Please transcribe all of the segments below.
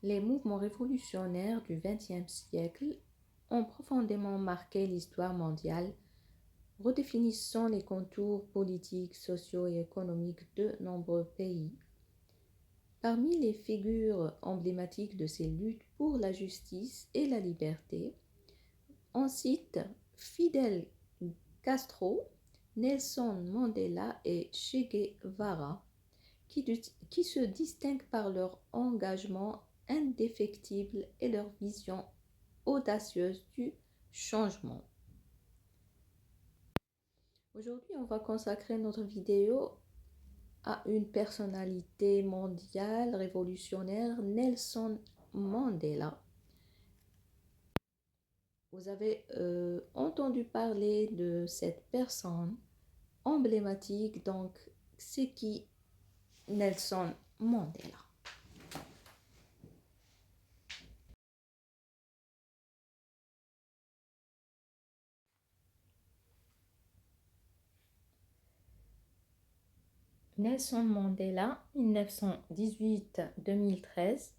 Les mouvements révolutionnaires du XXe siècle ont profondément marqué l'histoire mondiale, redéfinissant les contours politiques, sociaux et économiques de nombreux pays. Parmi les figures emblématiques de ces luttes pour la justice et la liberté, on cite Fidel Castro, Nelson Mandela et Che Guevara, qui se distinguent par leur engagement indéfectible et leur vision audacieuse du changement. Aujourd'hui, on va consacrer notre vidéo à une personnalité mondiale révolutionnaire, Nelson Mandela. Vous avez entendu parler de cette personne emblématique, donc c'est qui Nelson Mandela? Nelson Mandela, 1918-2013,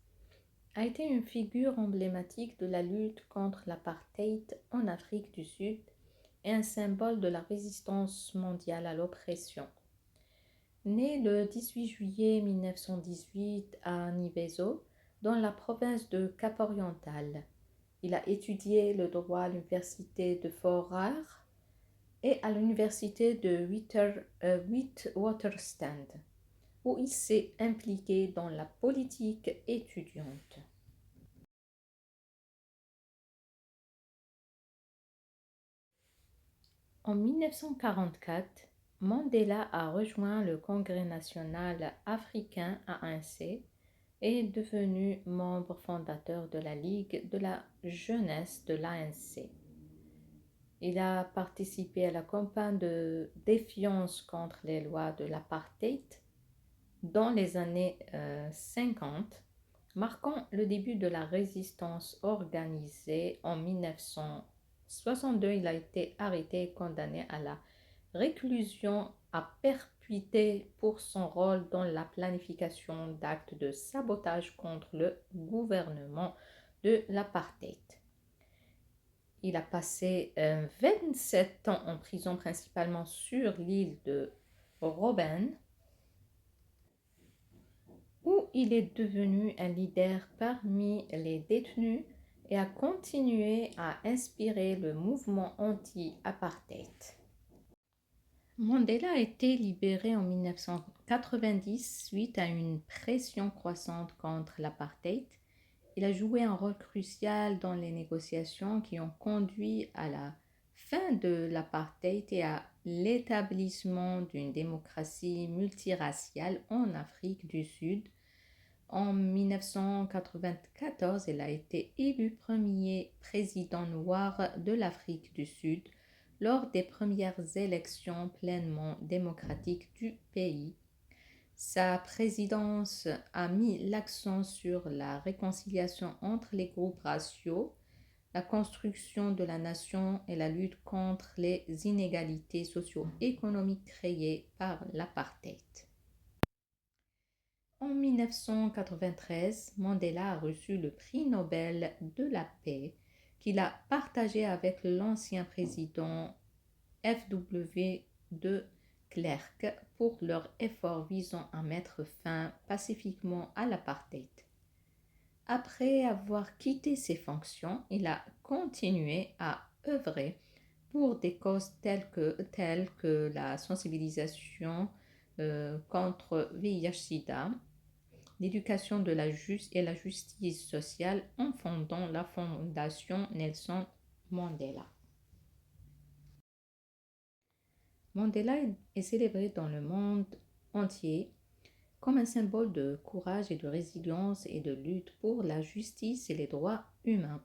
a été une figure emblématique de la lutte contre l'apartheid en Afrique du Sud et un symbole de la résistance mondiale à l'oppression. Né le 18 juillet 1918 à Niveso, dans la province de Cap-Oriental, il a étudié le droit à l'université de Fort-Rare et à l'université de Witwatersrand, où il s'est impliqué dans la politique étudiante. En 1944, Mandela a rejoint le Congrès national africain ANC et est devenu membre fondateur de la Ligue de la jeunesse de l'ANC. Il a participé à la campagne de défiance contre les lois de l'apartheid dans les années 50, marquant le début de la résistance organisée. En 1962, il a été arrêté et condamné à la réclusion à perpétuité pour son rôle dans la planification d'actes de sabotage contre le gouvernement de l'apartheid. Il a passé 27 ans en prison, principalement sur l'île de Robben, où il est devenu un leader parmi les détenus et a continué à inspirer le mouvement anti-apartheid. Mandela a été libéré en 1990 suite à une pression croissante contre l'apartheid. Il a joué un rôle crucial dans les négociations qui ont conduit à la fin de l'apartheid et à l'établissement d'une démocratie multiraciale en Afrique du Sud. En 1994, il a été élu premier président noir de l'Afrique du Sud lors des premières élections pleinement démocratiques du pays. Sa présidence a mis l'accent sur la réconciliation entre les groupes raciaux, la construction de la nation et la lutte contre les inégalités socio-économiques créées par l'apartheid. En 1993, Mandela a reçu le prix Nobel de la paix qu'il a partagé avec l'ancien président F.W. de Klerk pour leurs efforts visant à mettre fin pacifiquement à l'apartheid. Après avoir quitté ses fonctions, il a continué à œuvrer pour des causes telles que la sensibilisation contre VIH-Sida, l'éducation de la et la justice sociale en fondant la fondation Nelson Mandela. Mandela est célébré dans le monde entier comme un symbole de courage et de résilience et de lutte pour la justice et les droits humains.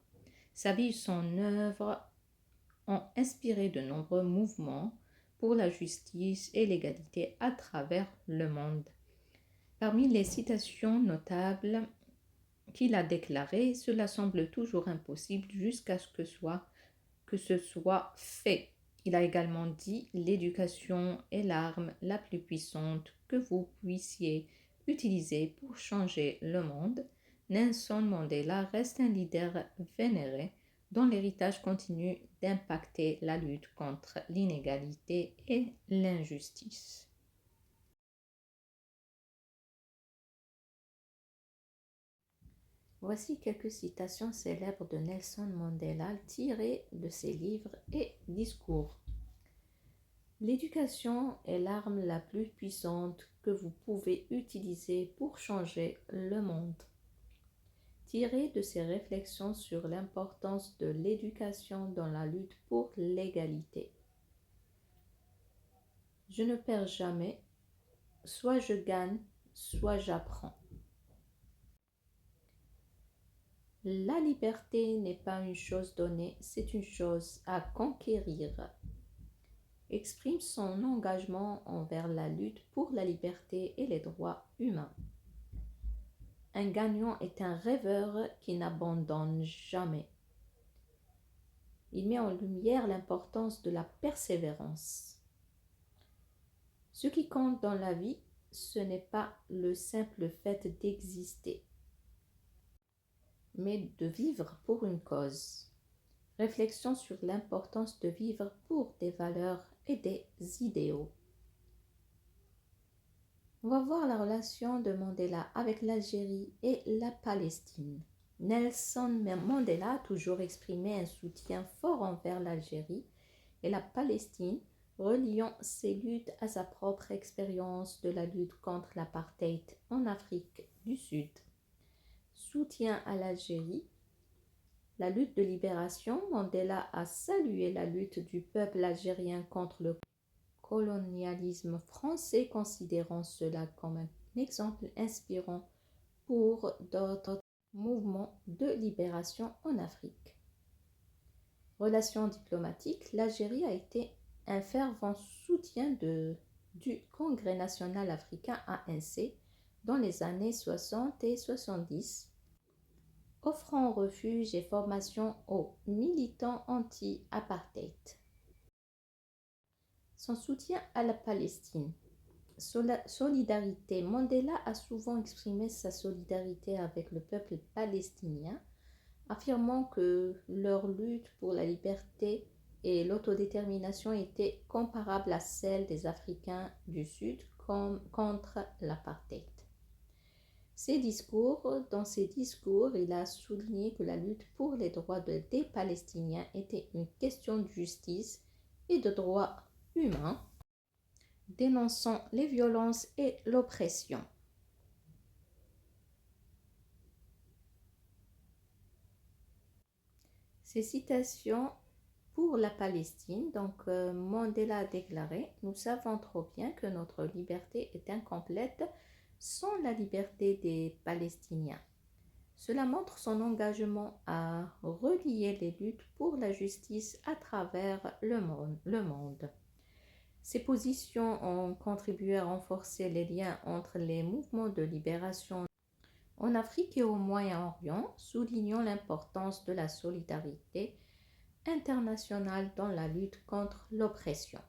Sa vie et son œuvre ont inspiré de nombreux mouvements pour la justice et l'égalité à travers le monde. Parmi les citations notables qu'il a déclarées, cela semble toujours impossible jusqu'à ce que ce soit fait. Il a également dit « L'éducation est l'arme la plus puissante que vous puissiez utiliser pour changer le monde. Nelson Mandela reste un leader vénéré dont l'héritage continue d'impacter la lutte contre l'inégalité et l'injustice. Voici quelques citations célèbres de Nelson Mandela tirées de ses livres et discours. L'éducation est l'arme la plus puissante que vous pouvez utiliser pour changer le monde. Tiré de ses réflexions sur l'importance de l'éducation dans la lutte pour l'égalité. Je ne perds jamais, soit je gagne, soit j'apprends. La liberté n'est pas une chose donnée, c'est une chose à conquérir. Exprime son engagement envers la lutte pour la liberté et les droits humains. Un gagnant est un rêveur qui n'abandonne jamais. Il met en lumière l'importance de la persévérance. Ce qui compte dans la vie, ce n'est pas le simple fait d'exister, mais de vivre pour une cause. Réflexion sur l'importance de vivre pour des valeurs et des idéaux. On va voir la relation de Mandela avec l'Algérie et la Palestine. Nelson Mandela a toujours exprimé un soutien fort envers l'Algérie et la Palestine, reliant ses luttes à sa propre expérience de la lutte contre l'apartheid en Afrique du Sud. Soutien à l'Algérie. La lutte de libération, Mandela a salué la lutte du peuple algérien contre le colonialisme français, considérant cela comme un exemple inspirant pour d'autres mouvements de libération en Afrique. Relations diplomatiques, l'Algérie a été un fervent soutien du Congrès national africain ANC dans les années 60 et 70, offrant refuge et formation aux militants anti-apartheid. Son soutien à la Palestine. Solidarité. Mandela a souvent exprimé sa solidarité avec le peuple palestinien, affirmant que leur lutte pour la liberté et l'autodétermination était comparable à celle des Africains du Sud contre l'apartheid. Dans ses discours, il a souligné que la lutte pour les droits des Palestiniens était une question de justice et de droits humains, dénonçant les violences et l'oppression. Ces citations pour la Palestine, Mandela a déclaré « Nous savons trop bien que notre liberté est incomplète sans la liberté des Palestiniens. Cela montre son engagement à relier les luttes pour la justice à travers le monde. Ces positions ont contribué à renforcer les liens entre les mouvements de libération en Afrique et au Moyen-Orient, soulignant l'importance de la solidarité internationale dans la lutte contre l'oppression.